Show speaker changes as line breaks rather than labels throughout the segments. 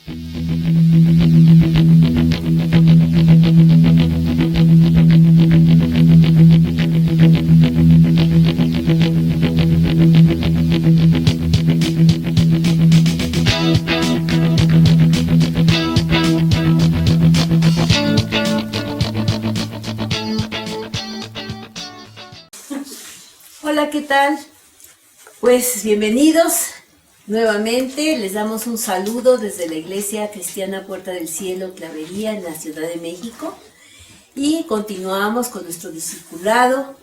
Hola, ¿qué tal? Pues bienvenidos nuevamente, les damos un saludo desde la Iglesia Cristiana Puerta del Cielo, Clavería, en la Ciudad de México, y continuamos con nuestro discipulado,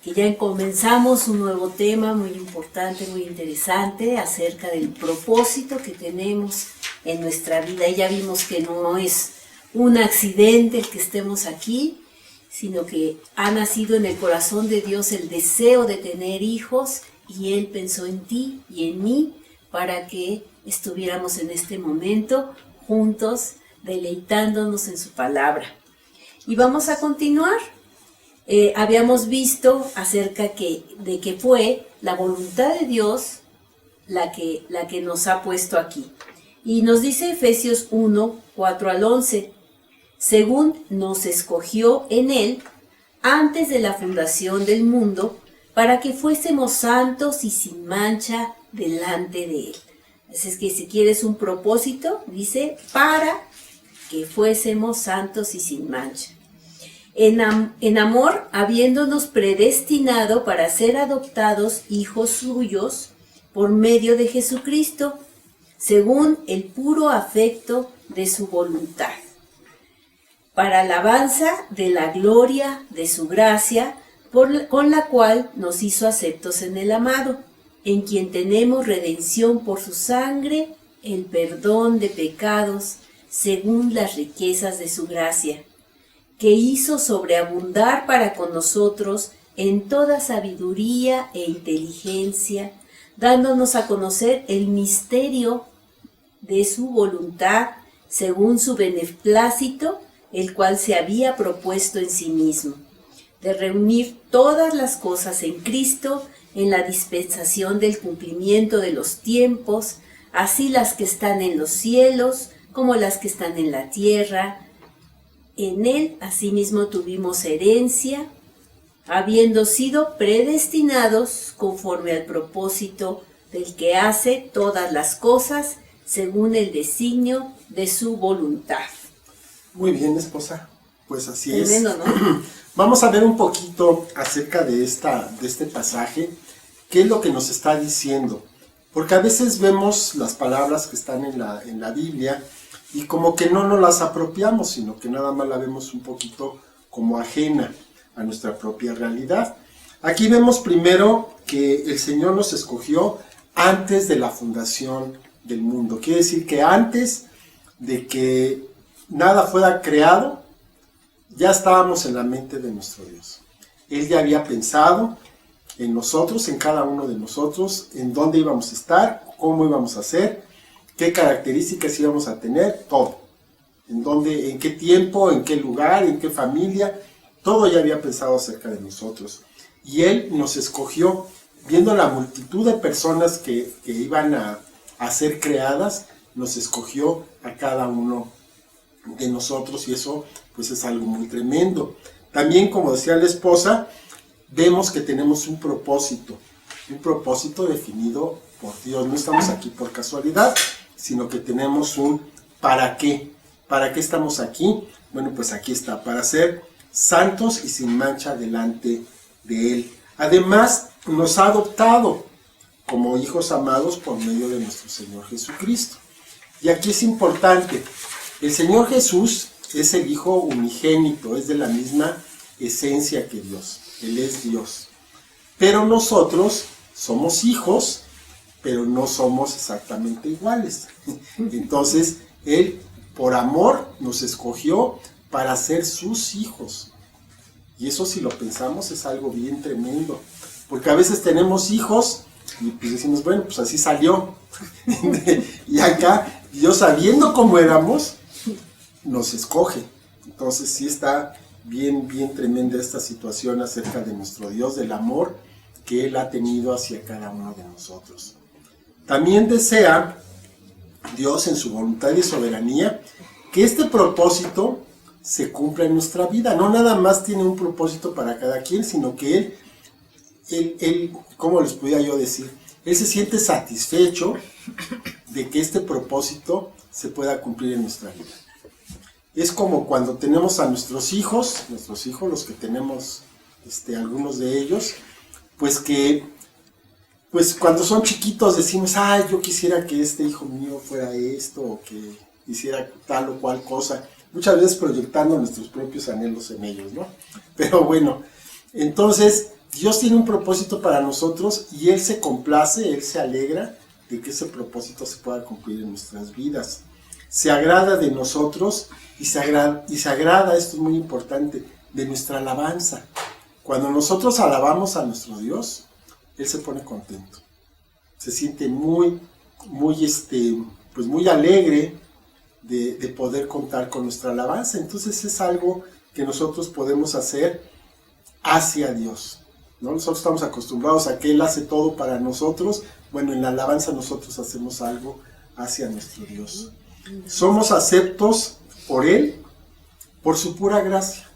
que ya comenzamos un nuevo tema muy importante, muy interesante, acerca del propósito que tenemos en nuestra vida. Y ya vimos que no es un accidente el que estemos aquí, sino que ha nacido en el corazón de Dios el deseo de tener hijos, y Él pensó en ti y en mí para que estuviéramos en este momento juntos, deleitándonos en su palabra. Y vamos a continuar. Habíamos visto acerca de que fue la voluntad de Dios la que nos ha puesto aquí. Y nos dice Efesios 1, 4 al 11, según nos escogió en Él antes de la fundación del mundo, para que fuésemos santos y sin mancha delante de Él. Así es que si quieres un propósito, dice, para que fuésemos santos y sin mancha. En amor, habiéndonos predestinado para ser adoptados hijos suyos por medio de Jesucristo, según el puro afecto de su voluntad, para alabanza de la gloria de su gracia, con la cual nos hizo aceptos en el amado, en quien tenemos redención por su sangre, el perdón de pecados, según las riquezas de su gracia, que hizo sobreabundar para con nosotros en toda sabiduría e inteligencia, dándonos a conocer el misterio de su voluntad, según su beneplácito, el cual se había propuesto en sí mismo, de reunir todas las cosas en Cristo, en la dispensación del cumplimiento de los tiempos, así las que están en los cielos como las que están en la tierra. En Él asimismo tuvimos herencia, habiendo sido predestinados conforme al propósito del que hace todas las cosas según el designio de su voluntad.
Muy bien, esposa, pues así
Tremendo,
es.
¿no?
Vamos a ver un poquito acerca de este pasaje, qué es lo que nos está diciendo, porque a veces vemos las palabras que están en la Biblia y como que no nos las apropiamos, sino que nada más la vemos un poquito como ajena a nuestra propia realidad. Aquí vemos primero que el Señor nos escogió antes de la fundación del mundo, quiere decir que antes de que nada fuera creado, ya estábamos en la mente de nuestro Dios. Él ya había pensado en nosotros, en cada uno de nosotros, en dónde íbamos a estar, cómo íbamos a ser, qué características íbamos a tener, todo. En dónde, en qué tiempo, en qué lugar, en qué familia, todo ya había pensado acerca de nosotros. Y Él nos escogió, viendo la multitud de personas que iban a ser creadas, nos escogió a cada uno de nosotros, y eso pues es algo muy tremendo. También, como decía la esposa, vemos que tenemos un propósito definido por Dios. No estamos aquí por casualidad, sino que tenemos un ¿para qué? ¿Para qué estamos aquí? Bueno, pues aquí está, para ser santos y sin mancha delante de Él. Además, nos ha adoptado como hijos amados por medio de nuestro Señor Jesucristo. Y aquí es importante, el Señor Jesús es el Hijo unigénito, es de la misma esencia que Dios, Él es Dios. Pero nosotros somos hijos, pero no somos exactamente iguales. Entonces, Él, por amor, nos escogió para ser sus hijos. Y eso, si lo pensamos, es algo bien tremendo. Porque a veces tenemos hijos y pues decimos, bueno, pues así salió. Y acá, Dios, sabiendo cómo éramos, nos escoge. Entonces sí está bien tremenda esta situación acerca de nuestro Dios, del amor que Él ha tenido hacia cada uno de nosotros. También desea Dios en su voluntad y soberanía, que este propósito se cumpla en nuestra vida. No nada más tiene un propósito para cada quien, sino que Él, ¿cómo les podría yo decir? Él se siente satisfecho de que este propósito se pueda cumplir en nuestra vida. Es como cuando tenemos a nuestros hijos, los que tenemos, algunos de ellos, pues cuando son chiquitos decimos, ay, yo quisiera que este hijo mío fuera esto, o que hiciera tal o cual cosa, muchas veces proyectando nuestros propios anhelos en ellos, ¿no? Pero bueno, entonces Dios tiene un propósito para nosotros y Él se complace, Él se alegra de que ese propósito se pueda cumplir en nuestras vidas. Se agrada de nosotros y se agrada, esto es muy importante, de nuestra alabanza. Cuando nosotros alabamos a nuestro Dios, Él se pone contento. Se siente muy alegre de poder contar con nuestra alabanza. Entonces es algo que nosotros podemos hacer hacia Dios, ¿no? Nosotros estamos acostumbrados a que Él hace todo para nosotros. Bueno, en la alabanza nosotros hacemos algo hacia nuestro Dios. Somos aceptos por Él, por su pura gracia,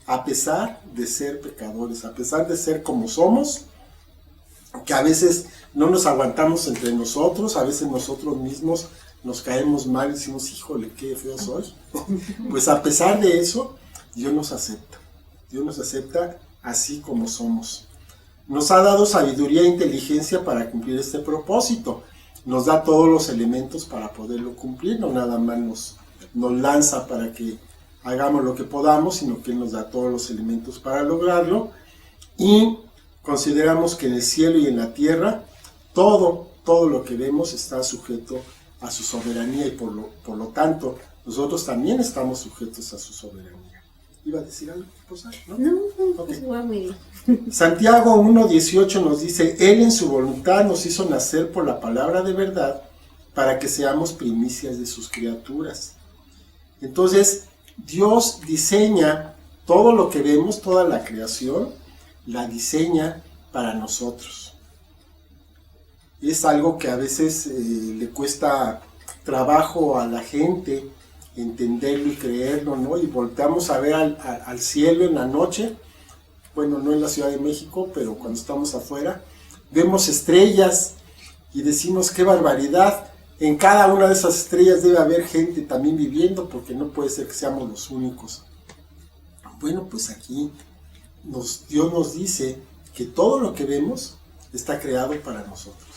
a pesar de ser pecadores, a pesar de ser como somos, que a veces no nos aguantamos entre nosotros, a veces nosotros mismos nos caemos mal y decimos, híjole, qué feo soy. Pues a pesar de eso, Dios nos acepta así como somos. Nos ha dado sabiduría e inteligencia para cumplir este propósito. Nos da todos los elementos para poderlo cumplir, no nada más nos lanza para que hagamos lo que podamos, sino que Él nos da todos los elementos para lograrlo. Y consideramos que en el cielo y en la tierra, todo lo que vemos está sujeto a su soberanía y por lo tanto, nosotros también estamos sujetos a su soberanía. ¿Iba a decir algo? ¿No?
No,
okay.
Pues va muy bien.
Santiago 1:18 nos dice, Él en su voluntad nos hizo nacer por la palabra de verdad para que seamos primicias de sus criaturas. Entonces, Dios diseña todo lo que vemos, toda la creación, la diseña para nosotros. Es algo que a veces le cuesta trabajo a la gente entenderlo y creerlo, ¿no? Y volteamos a ver al cielo en la noche, bueno, no en la Ciudad de México, pero cuando estamos afuera, vemos estrellas y decimos, ¡qué barbaridad! En cada una de esas estrellas debe haber gente también viviendo, porque no puede ser que seamos los únicos. Bueno, pues aquí Dios nos dice que todo lo que vemos está creado para nosotros.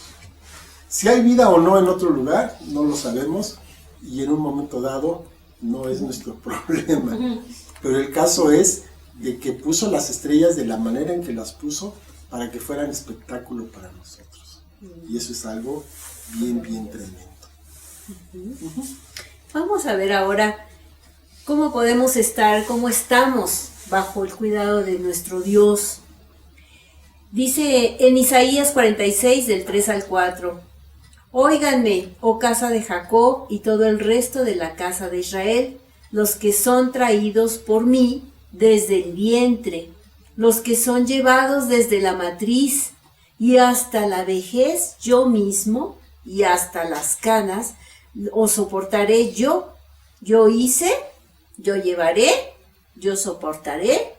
Si hay vida o no en otro lugar, no lo sabemos, y en un momento dado no es nuestro problema. Pero el caso es de que puso las estrellas de la manera en que las puso para que fueran espectáculo para nosotros. Y eso es algo bien tremendo.
Vamos a ver ahora cómo podemos estar, cómo estamos bajo el cuidado de nuestro Dios. Dice en Isaías 46, del 3 al 4, Óiganme, oh casa de Jacob y todo el resto de la casa de Israel, los que son traídos por mí desde el vientre, los que son llevados desde la matriz y hasta la vejez yo mismo y hasta las canas, os soportaré yo hice, yo llevaré, yo soportaré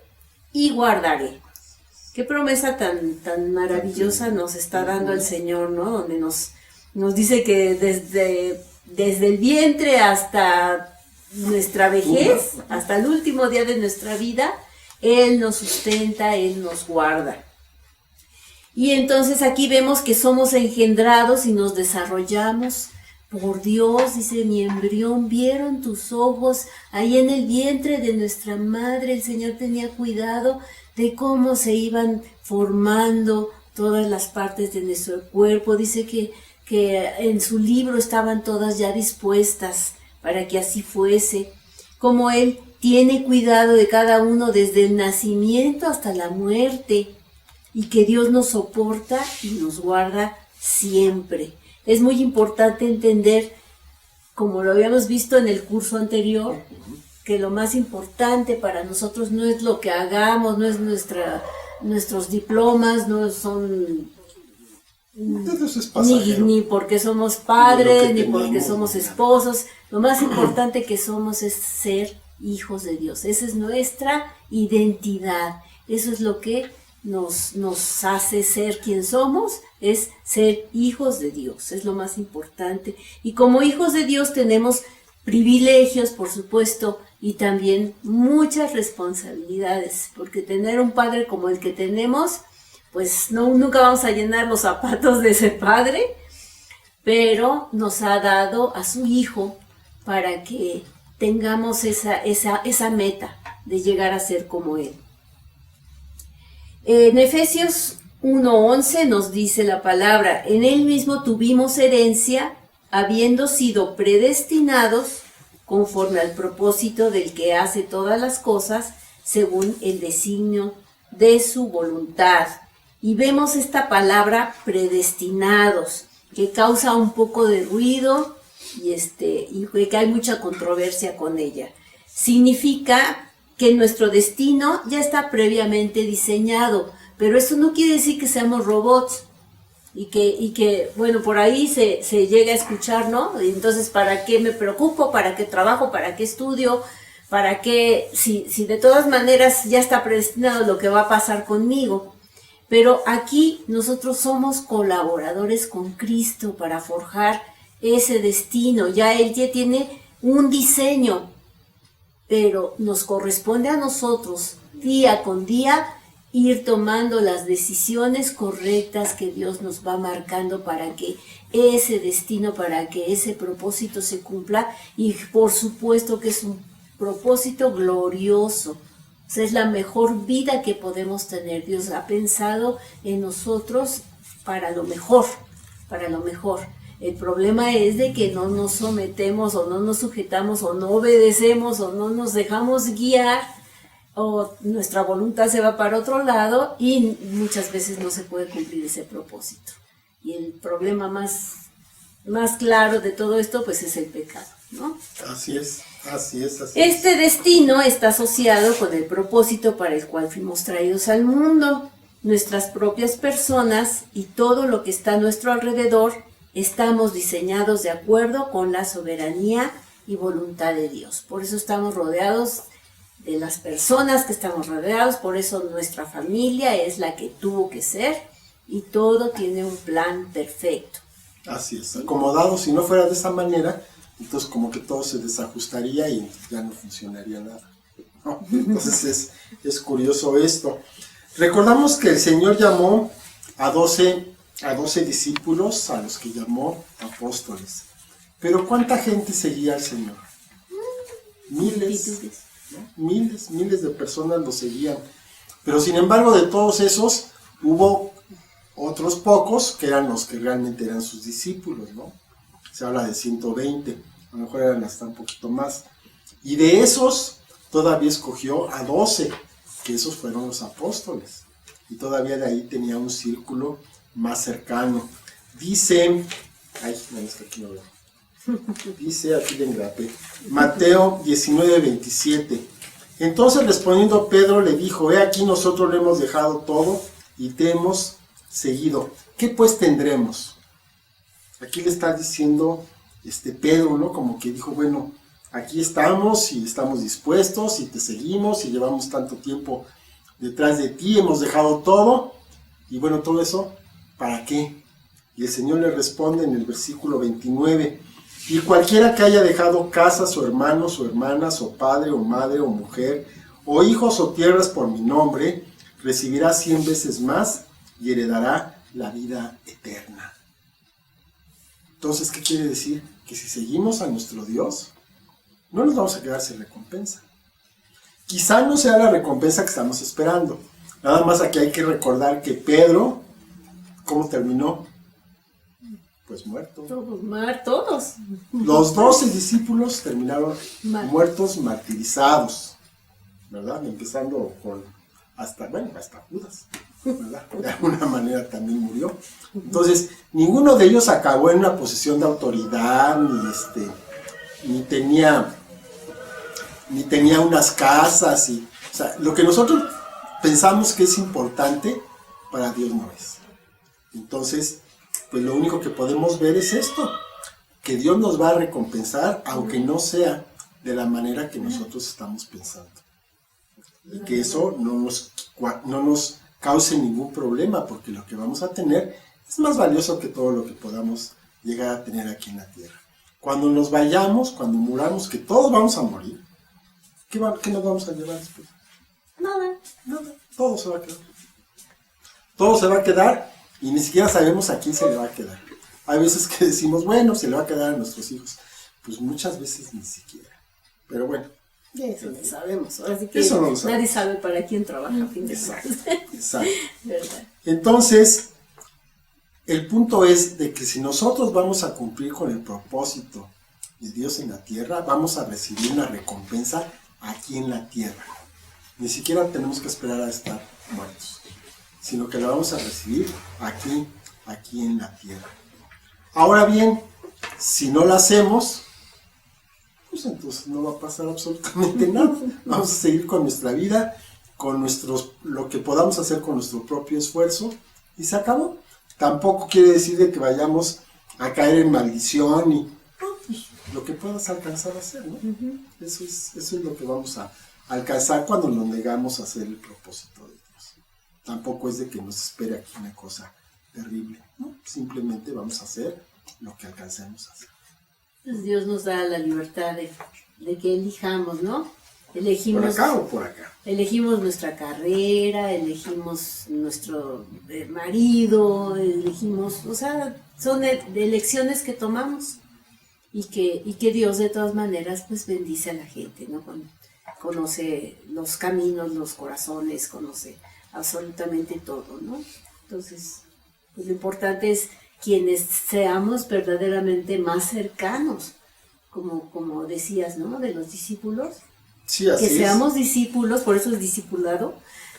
y guardaré. Qué promesa tan maravillosa nos está dando el Señor, ¿no? Donde nos dice que desde el vientre hasta nuestra vejez, hasta el último día de nuestra vida, Él nos sustenta, Él nos guarda. Y entonces aquí vemos que somos engendrados y nos desarrollamos por Dios. Dice, mi embrión vieron tus ojos, ahí en el vientre de nuestra madre el Señor tenía cuidado de cómo se iban formando todas las partes de nuestro cuerpo. Dice que en su libro estaban todas ya dispuestas para que así fuese, como Él tiene cuidado de cada uno desde el nacimiento hasta la muerte, y que Dios nos soporta y nos guarda siempre. Es muy importante entender, como lo habíamos visto en el curso anterior, que lo más importante para nosotros no es lo que hagamos, no es nuestros diplomas, no son
Todo eso es
ni,
pasajero.
ni porque somos
Ni lo
padres,
que
ni porque
tenemos,
somos
ni nada.
esposos. Lo más importante que somos es ser hijos de Dios. Esa es nuestra identidad. Eso es lo que nos hace ser quien somos, es ser hijos de Dios. Es lo más importante. Y como hijos de Dios tenemos privilegios, por supuesto, y también muchas responsabilidades, porque tener un padre como el que tenemos, pues nunca vamos a llenar los zapatos de ese padre, pero nos ha dado a su hijo para que tengamos esa meta de llegar a ser como él. En Efesios 1:11 nos dice la palabra: en él mismo tuvimos herencia, habiendo sido predestinados conforme al propósito del que hace todas las cosas según el designio de su voluntad. Y vemos esta palabra predestinados, que causa un poco de ruido y que hay mucha controversia con ella. Significa que nuestro destino ya está previamente diseñado, pero eso no quiere decir que seamos robots. Y que bueno, por ahí se llega a escuchar, ¿no? Entonces, ¿para qué me preocupo? ¿Para qué trabajo? ¿Para qué estudio? ¿Para qué? Si de todas maneras ya está predestinado lo que va a pasar conmigo. Pero aquí nosotros somos colaboradores con Cristo para forjar ese destino. Ya Él ya tiene un diseño, pero nos corresponde a nosotros, día con día, ir tomando las decisiones correctas que Dios nos va marcando para que ese destino, para que ese propósito se cumpla. Y por supuesto que es un propósito glorioso. O sea, es la mejor vida que podemos tener. Dios ha pensado en nosotros para lo mejor, para lo mejor. El problema es de que no nos sometemos o no nos sujetamos o no obedecemos o no nos dejamos guiar, o nuestra voluntad se va para otro lado y muchas veces no se puede cumplir ese propósito. Y el problema más claro de todo esto pues es el pecado, ¿no?
Así es.
Este destino está asociado con el propósito para el cual fuimos traídos al mundo. Nuestras propias personas y todo lo que está a nuestro alrededor estamos diseñados de acuerdo con la soberanía y voluntad de Dios. Por eso estamos rodeados de las personas que estamos rodeados, por eso nuestra familia es la que tuvo que ser y todo tiene un plan perfecto.
Así es, acomodado. Si no fuera de esa manera, entonces como que todo se desajustaría y ya no funcionaría nada, ¿no? Entonces es curioso esto. Recordamos que el Señor llamó a 12 discípulos, a los que llamó apóstoles. Pero ¿cuánta gente seguía al Señor? Miles, ¿no? Miles de personas lo seguían. Pero sin embargo, de todos esos, hubo otros pocos que eran los que realmente eran sus discípulos, ¿no? Se habla de 120, a lo mejor eran hasta un poquito más. Y de esos, todavía escogió a 12, que esos fueron los apóstoles. Y todavía de ahí tenía un círculo más cercano. Dice, dice, aquí le engrapé, Mateo 19:27. Entonces respondiendo Pedro le dijo: he aquí nosotros le hemos dejado todo y te hemos seguido. ¿Qué pues tendremos? Aquí le está diciendo Pedro, ¿no? Como que dijo, bueno, aquí estamos y estamos dispuestos y te seguimos y llevamos tanto tiempo detrás de ti, hemos dejado todo. Y bueno, todo eso, ¿para qué? Y el Señor le responde en el versículo 29. Y cualquiera que haya dejado casas o hermanos o hermanas o padre o madre o mujer o hijos o tierras por mi nombre, recibirá 100 veces más y heredará la vida eterna. Entonces, ¿qué quiere decir? Que si seguimos a nuestro Dios, no nos vamos a quedar sin recompensa. Quizá no sea la recompensa que estamos esperando. Nada más aquí hay que recordar que Pedro, ¿cómo terminó? Pues muerto.
Todos.
Los 12 discípulos terminaron muertos, martirizados, ¿verdad? Empezando con hasta Judas, ¿verdad? De alguna manera también murió. Entonces, ninguno de ellos acabó en una posición de autoridad, ni tenía unas casas. O sea, lo que nosotros pensamos que es importante, para Dios no es. Entonces, pues lo único que podemos ver es esto, que Dios nos va a recompensar, aunque no sea de la manera que nosotros estamos pensando. Y que eso no nos cause ningún problema, porque lo que vamos a tener es más valioso que todo lo que podamos llegar a tener aquí en la tierra. Cuando nos vayamos, cuando muramos, que todos vamos a morir, ¿qué nos vamos a llevar después?
Nada.
Todo se va a quedar. Todo se va a quedar y ni siquiera sabemos a quién se le va a quedar. Hay veces que decimos, bueno, se le va a quedar a nuestros hijos. Pues muchas veces ni siquiera. Pero bueno.
Eso no sabemos. Ahora sí que
eso no lo sabemos.
Nadie sabe para quién trabaja.
Exacto.
¿Verdad?
Entonces, el punto es de que si nosotros vamos a cumplir con el propósito de Dios en la tierra, vamos a recibir una recompensa aquí en la tierra. Ni siquiera tenemos que esperar a estar muertos, sino que la vamos a recibir aquí en la tierra. Ahora bien, si no la hacemos, pues entonces no va a pasar absolutamente nada. Vamos a seguir con nuestra vida, con lo que podamos hacer con nuestro propio esfuerzo, y se acabó. Tampoco quiere decir de que vayamos a caer en maldición y pues, lo que puedas alcanzar a hacer, ¿no? Eso es lo que vamos a alcanzar cuando nos negamos a hacer el propósito de Dios. Tampoco es de que nos espere aquí una cosa terrible, ¿no? Simplemente vamos a hacer lo que alcancemos a hacer.
Pues Dios nos da la libertad de que elijamos, ¿no? Elegimos,
¿por acá o por acá?
Elegimos nuestra carrera, elegimos nuestro marido, elegimos, o sea, son elecciones que tomamos y que Dios de todas maneras pues bendice a la gente, ¿no? Conoce los caminos, los corazones, conoce absolutamente todo, ¿no? Entonces, pues lo importante es quienes seamos verdaderamente más cercanos, como decías, ¿no? De los discípulos.
Sí, así
que seamos discípulos, por eso es discipulado,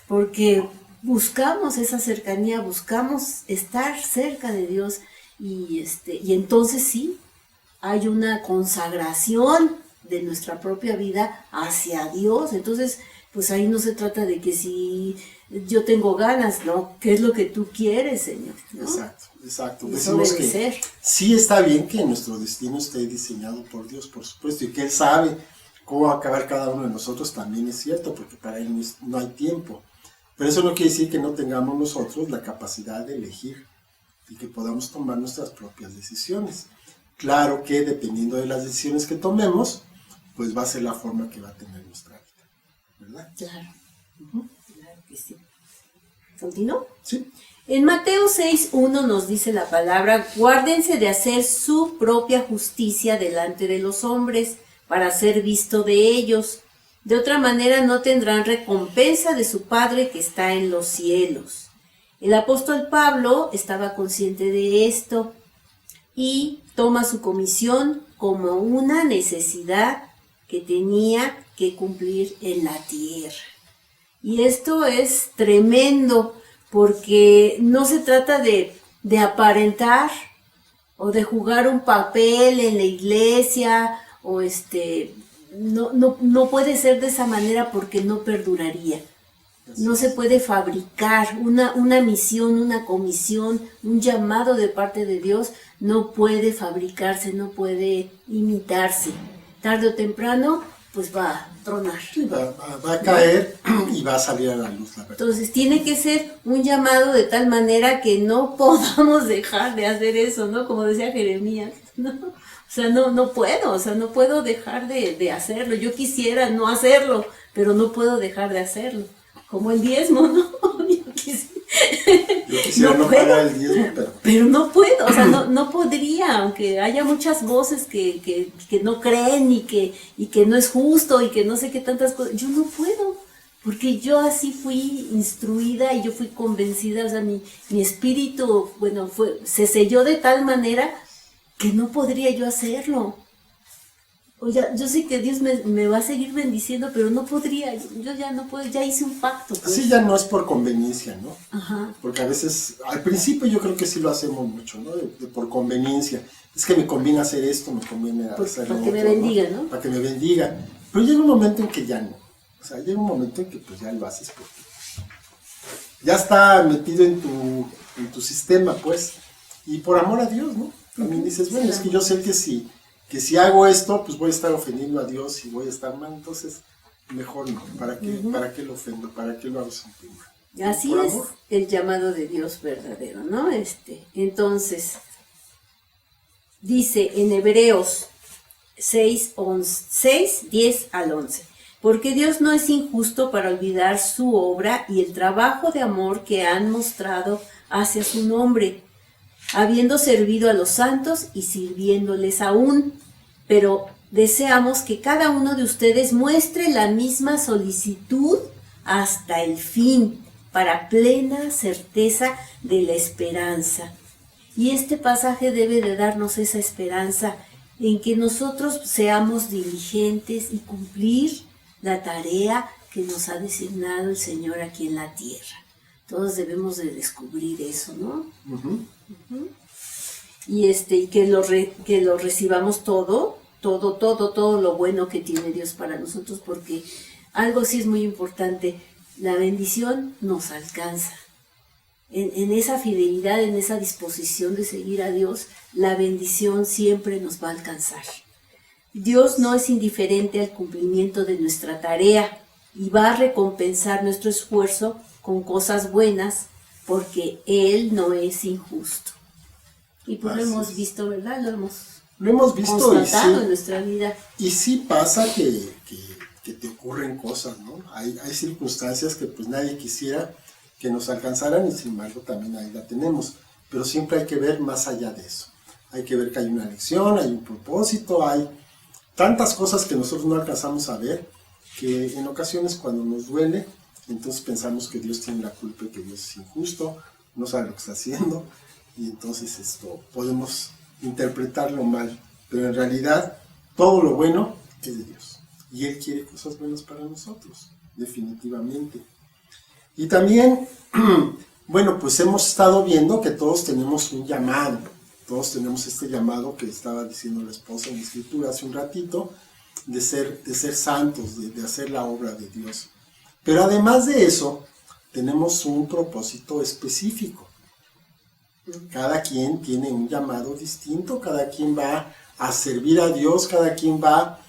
porque buscamos esa cercanía, buscamos estar cerca de Dios y entonces sí, hay una consagración de nuestra propia vida hacia Dios. Entonces, pues ahí no se trata de que si yo tengo ganas, ¿no? ¿Qué es lo que tú quieres, Señor? ¿No?
Exacto.
Eso
Decimos
debe
que
ser.
sí está bien que nuestro destino esté diseñado por Dios, por supuesto, y que Él sabe cómo va a acabar cada uno de nosotros, también es cierto, porque para Él no hay tiempo. Pero eso no quiere decir que no tengamos nosotros la capacidad de elegir y que podamos tomar nuestras propias decisiones. Claro que dependiendo de las decisiones que tomemos, pues va a ser la forma que va a tener nuestra vida, ¿verdad?
Claro, claro que sí. ¿Continúo?
Sí.
En Mateo 6:1 nos dice la palabra: guárdense de hacer su propia justicia delante de los hombres, para ser visto de ellos. De otra manera no tendrán recompensa de su Padre que está en los cielos. El apóstol Pablo estaba consciente de esto y toma su comisión como una necesidad que tenía que cumplir en la tierra. Y esto es tremendo, porque no se trata de aparentar o de jugar un papel en la iglesia, o no puede ser de esa manera, porque no perduraría. No se puede fabricar una misión, una comisión, un llamado de parte de Dios, no puede fabricarse, no puede imitarse. Tarde o temprano, pues va a tronar.
Sí, va a caer y va a salir a la luz, la verdad.
Entonces tiene que ser un llamado de tal manera que no podamos dejar de hacer eso, ¿no? Como decía Jeremías, ¿no? O sea, no puedo dejar de hacerlo. Yo quisiera no hacerlo, pero no puedo dejar de hacerlo. Como el diezmo, ¿no?
Yo quisiera no pagar el diezmo,
pero no puedo, o sea, no podría, aunque haya muchas voces que no creen y que no es justo y que no sé qué tantas cosas. Yo no puedo, porque yo así fui instruida y yo fui convencida, o sea, mi espíritu, bueno, se selló de tal manera que no podría yo hacerlo. O ya, yo sé que Dios me va a seguir bendiciendo, pero no podría, yo ya no puedo, ya hice un pacto. Pues.
Así ya no es por conveniencia, ¿no?
Ajá.
Porque a veces, al principio yo creo que sí lo hacemos mucho, ¿no? Por conveniencia. Es que me conviene hacer esto, me conviene hacer
pues,
lo
para
otro,
que me bendiga, ¿no?
Para que me bendiga. Pero llega un momento en que ya no. O sea, llega un momento en que pues ya lo haces porque ya está metido en tu sistema, pues. y por amor a Dios, ¿no? También dices, bueno, es que yo sé que si hago esto, pues voy a estar ofendiendo a Dios y voy a estar mal, entonces mejor no, ¿para qué lo ofendo? ¿Para qué lo hago sentir mal?
Así es el llamado de Dios verdadero, ¿no? Entonces, dice en Hebreos 6, 10 al 11, porque Dios no es injusto para olvidar su obra y el trabajo de amor que han mostrado hacia su nombre, habiendo servido a los santos y sirviéndoles aún. Pero deseamos que cada uno de ustedes muestre la misma solicitud hasta el fin, para plena certeza de la esperanza. Y este pasaje debe de darnos esa esperanza en que nosotros seamos diligentes y cumplir la tarea que nos ha designado el Señor aquí en la tierra. Todos debemos de descubrir eso, ¿no? Y que lo recibamos todo lo bueno que tiene Dios para nosotros, porque algo sí es muy importante, la bendición nos alcanza. En esa fidelidad, en esa disposición de seguir a Dios, la bendición siempre nos va a alcanzar. Dios no es indiferente al cumplimiento de nuestra tarea y va a recompensar nuestro esfuerzo con cosas buenas, porque Él no es injusto. Y pues lo hemos visto, ¿verdad? Lo hemos visto constatado en nuestra vida.
Y sí pasa que te ocurren cosas, ¿no? Hay circunstancias que pues nadie quisiera que nos alcanzaran y sin embargo también ahí la tenemos. Pero siempre hay que ver más allá de eso. Hay que ver que hay una lección, hay un propósito, hay tantas cosas que nosotros no alcanzamos a ver, que en ocasiones cuando nos duele, entonces pensamos que Dios tiene la culpa y que Dios es injusto, no sabe lo que está haciendo, y entonces esto podemos interpretarlo mal. Pero en realidad todo lo bueno es de Dios. Y Él quiere cosas buenas para nosotros, definitivamente. Y también, bueno, pues hemos estado viendo que todos tenemos un llamado. Todos tenemos este llamado que estaba diciendo la esposa en la escritura hace un ratito, de ser santos, de hacer la obra de Dios. Pero además de eso, tenemos un propósito específico. Cada quien tiene un llamado distinto, cada quien va a servir a Dios, cada quien va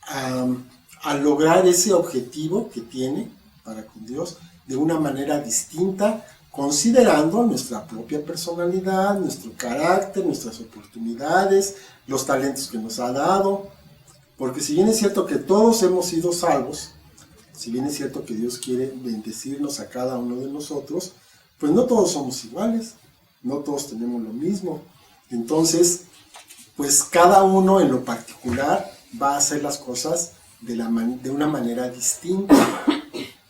a lograr ese objetivo que tiene para con Dios de una manera distinta, considerando nuestra propia personalidad, nuestro carácter, nuestras oportunidades, los talentos que nos ha dado. Porque si bien es cierto que todos hemos sido salvos, si bien es cierto que Dios quiere bendecirnos a cada uno de nosotros, pues no todos somos iguales, no todos tenemos lo mismo. Entonces, pues cada uno en lo particular va a hacer las cosas de una manera distinta.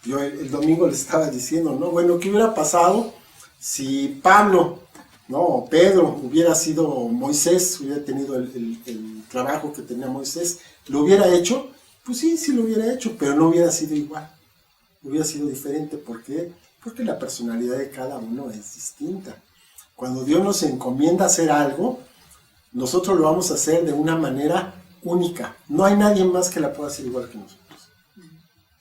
Yo el domingo les estaba diciendo, ¿no? Bueno, ¿qué hubiera pasado si Pablo, ¿no? O Pedro hubiera sido Moisés, hubiera tenido el trabajo que tenía Moisés? ¿Lo hubiera hecho? Pues sí lo hubiera hecho, pero no hubiera sido igual. Hubiera sido diferente. ¿Por qué? Porque la personalidad de cada uno es distinta. Cuando Dios nos encomienda hacer algo, nosotros lo vamos a hacer de una manera única. No hay nadie más que la pueda hacer igual que nosotros,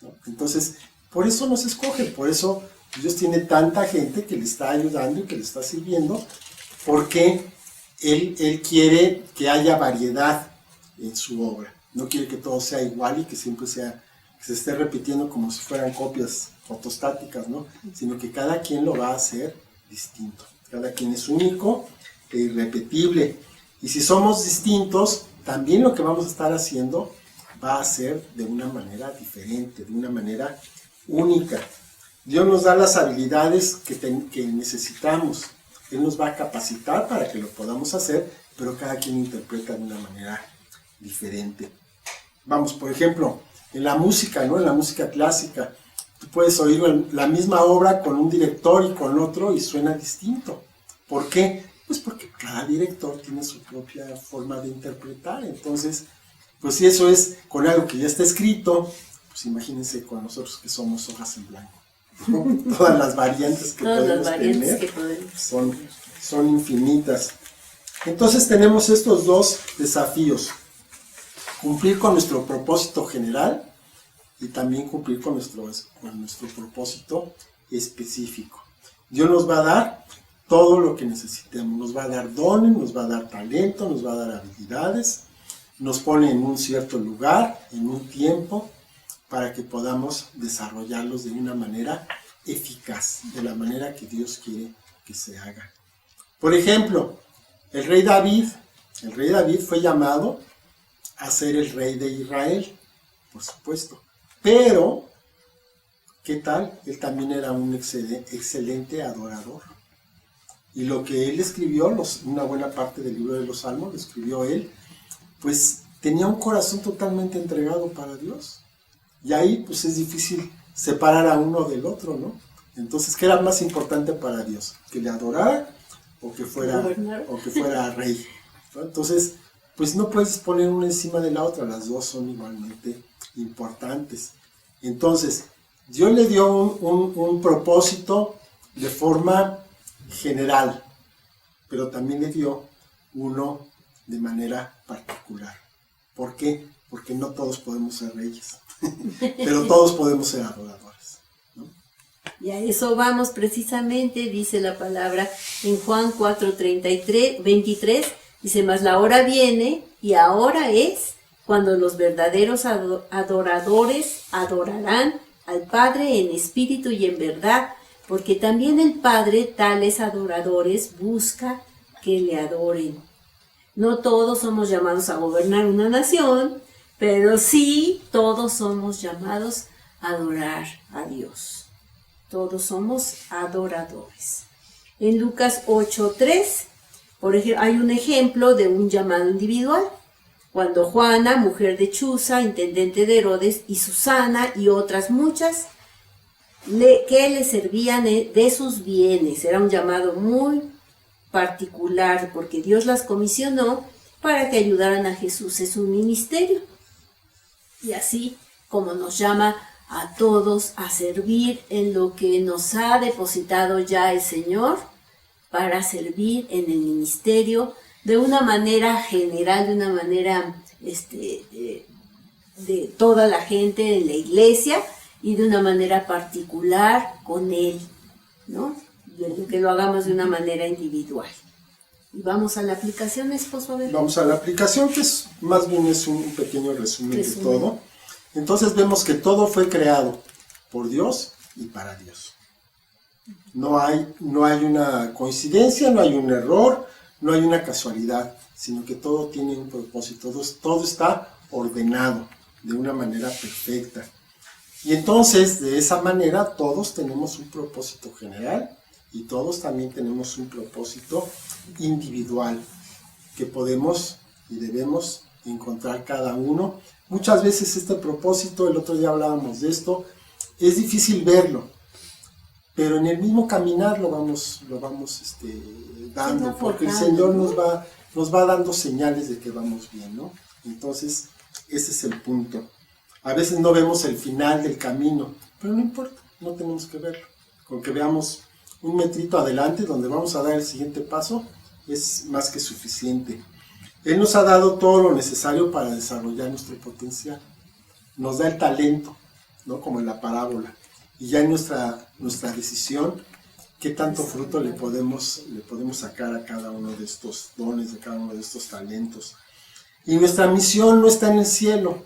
¿no? Entonces, por eso nos escoge, por eso Dios tiene tanta gente que le está ayudando y que le está sirviendo, porque Él quiere que haya variedad en su obra. No quiere que todo sea igual y que siempre que se esté repitiendo como si fueran copias fotostáticas, ¿no? Sino que cada quien lo va a hacer distinto. Cada quien es único e irrepetible. Y si somos distintos, también lo que vamos a estar haciendo va a ser de una manera diferente, de una manera única. Dios nos da las habilidades que necesitamos. Él nos va a capacitar para que lo podamos hacer, pero cada quien interpreta de una manera diferente. Vamos, por ejemplo, en la música, ¿no? En la música clásica, tú puedes oír la misma obra con un director y con otro y suena distinto. ¿Por qué? Pues porque cada director tiene su propia forma de interpretar. Entonces, pues si eso es con algo que ya está escrito, pues imagínense con nosotros que somos hojas en blanco, ¿no? Todas las variantes que podemos tener son infinitas. Entonces tenemos estos dos desafíos: cumplir con nuestro propósito general y también cumplir con nuestro propósito específico. Dios nos va a dar todo lo que necesitemos. Nos va a dar dones, nos va a dar talento, nos va a dar habilidades, nos pone en un cierto lugar, en un tiempo, para que podamos desarrollarlos de una manera eficaz, de la manera que Dios quiere que se haga. Por ejemplo, el rey David fue llamado a ser el rey de Israel, por supuesto, pero ¿qué tal? Él también era un excelente adorador. Y lo que él escribió, una buena parte del libro de los Salmos, lo escribió él, pues tenía un corazón totalmente entregado para Dios. Y ahí pues es difícil separar a uno del otro, ¿no? Entonces, ¿qué era más importante para Dios? ¿Que le adorara o que fuera rey? ¿No? Entonces, pues no puedes poner una encima de la otra, las dos son igualmente importantes. Entonces, Dios le dio un propósito de forma general, pero también le dio uno de manera particular. ¿Por qué? Porque no todos podemos ser reyes, pero todos podemos ser adoradores, ¿no?
Y a eso vamos precisamente, dice la palabra en Juan 4:23, dice, mas la hora viene y ahora es cuando los verdaderos adoradores adorarán al Padre en espíritu y en verdad, porque también el Padre tales adoradores busca que le adoren. No todos somos llamados a gobernar una nación, pero sí todos somos llamados a adorar a Dios. Todos somos adoradores. En Lucas 8:3, por ejemplo, hay un ejemplo de un llamado individual. Cuando Juana, mujer de Chuza, intendente de Herodes, y Susana y otras muchas, que le servían de sus bienes. Era un llamado muy particular porque Dios las comisionó para que ayudaran a Jesús en su ministerio. Y así como nos llama a todos a servir en lo que nos ha depositado ya el Señor, para servir en el ministerio de una manera general, de una manera de toda la gente en la iglesia y de una manera particular con Él, ¿no? Que lo hagamos de una manera individual. Y vamos a la aplicación, esposo.
Vamos a la aplicación, que más bien es un pequeño resumen de todo. Entonces vemos que todo fue creado por Dios y para Dios. No hay una coincidencia, no hay un error, no hay una casualidad, sino que todo tiene un propósito, todo está ordenado de una manera perfecta. Y entonces, de esa manera, todos tenemos un propósito general y todos también tenemos un propósito individual que podemos y debemos encontrar cada uno. Muchas veces este propósito, el otro día hablábamos de esto, es difícil verlo, pero en el mismo caminar lo vamos dando, porque el Señor nos va dando señales de que vamos bien, ¿no? Entonces, ese es el punto. A veces no vemos el final del camino, pero no importa, no tenemos que verlo. Con que veamos un metrito adelante donde vamos a dar el siguiente paso, es más que suficiente. Él nos ha dado todo lo necesario para desarrollar nuestro potencial. Nos da el talento, ¿no? Como en la parábola. Y ya en nuestra decisión, qué tanto fruto le podemos sacar a cada uno de estos dones, de cada uno de estos talentos. Y nuestra misión no está en el cielo,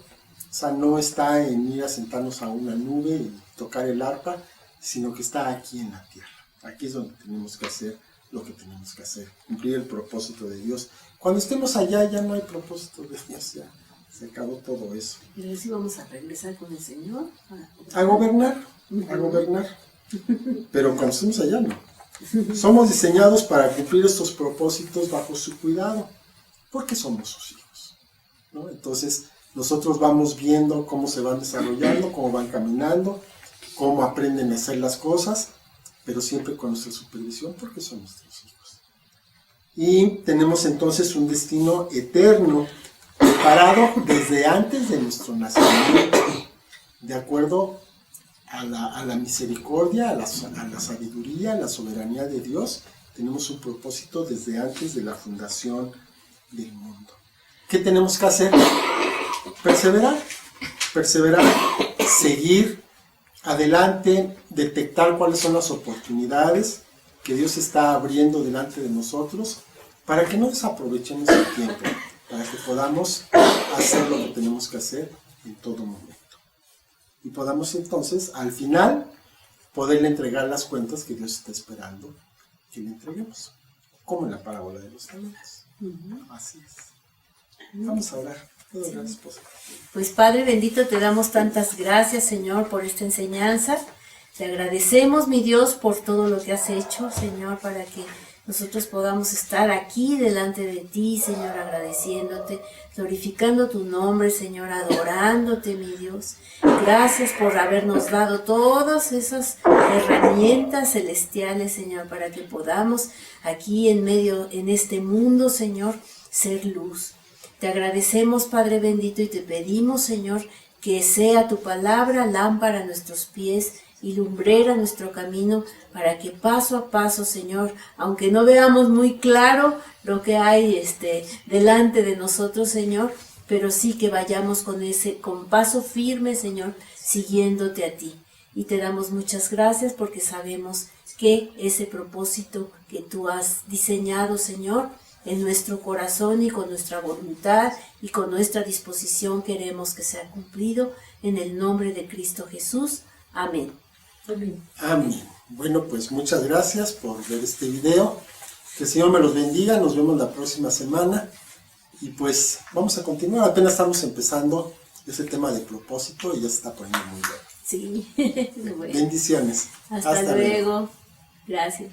o sea, no está en ir a sentarnos a una nube y tocar el arpa, sino que está aquí en la tierra. Aquí es donde tenemos que hacer lo que tenemos que hacer, cumplir el propósito de Dios. Cuando estemos allá ya no hay propósito de Dios, ya se acabó todo eso.
¿Y si vamos a regresar con el Señor?
A gobernar. Pero cuando estemos allá no. Somos diseñados para cumplir estos propósitos bajo su cuidado, porque somos sus hijos, ¿no? Entonces nosotros vamos viendo cómo se van desarrollando, cómo van caminando, cómo aprenden a hacer las cosas, pero siempre con nuestra supervisión, porque son nuestros hijos. Y tenemos entonces un destino eterno preparado desde antes de nuestro nacimiento, de acuerdo a la misericordia, a la sabiduría, a la soberanía de Dios. Tenemos un propósito desde antes de la fundación del mundo. ¿Qué tenemos que hacer? Perseverar, seguir adelante, detectar cuáles son las oportunidades que Dios está abriendo delante de nosotros para que no desaprovechemos el tiempo, para que podamos hacer lo que tenemos que hacer en todo momento. Y podamos entonces, al final, poderle entregar las cuentas que Dios está esperando que le entreguemos, como en la parábola de los talentos. Así es. Vamos a orar. ¿Puedo orar, esposa?
Pues Padre bendito, te damos tantas gracias, Señor, por esta enseñanza. Te agradecemos, mi Dios, por todo lo que has hecho, Señor, para que nosotros podamos estar aquí delante de ti, Señor, agradeciéndote, glorificando tu nombre, Señor, adorándote, mi Dios. Gracias por habernos dado todas esas herramientas celestiales, Señor, para que podamos aquí en medio, en este mundo, Señor, ser luz. Te agradecemos, Padre bendito, y te pedimos, Señor, que sea tu palabra lámpara a nuestros pies y lumbrera nuestro camino, para que paso a paso, Señor, aunque no veamos muy claro lo que hay delante de nosotros, Señor, pero sí que vayamos con paso firme, Señor, siguiéndote a ti. Y te damos muchas gracias porque sabemos que ese propósito que tú has diseñado, Señor, en nuestro corazón y con nuestra voluntad y con nuestra disposición queremos que sea cumplido en el nombre de Cristo Jesús. Amén.
Amén. Bueno, pues muchas gracias por ver este video. Que el Señor me los bendiga. Nos vemos la próxima semana. Y pues vamos a continuar. Apenas estamos empezando ese tema de propósito y ya se está poniendo muy bien.
Sí. Bueno.
Bendiciones.
Hasta luego. Gracias.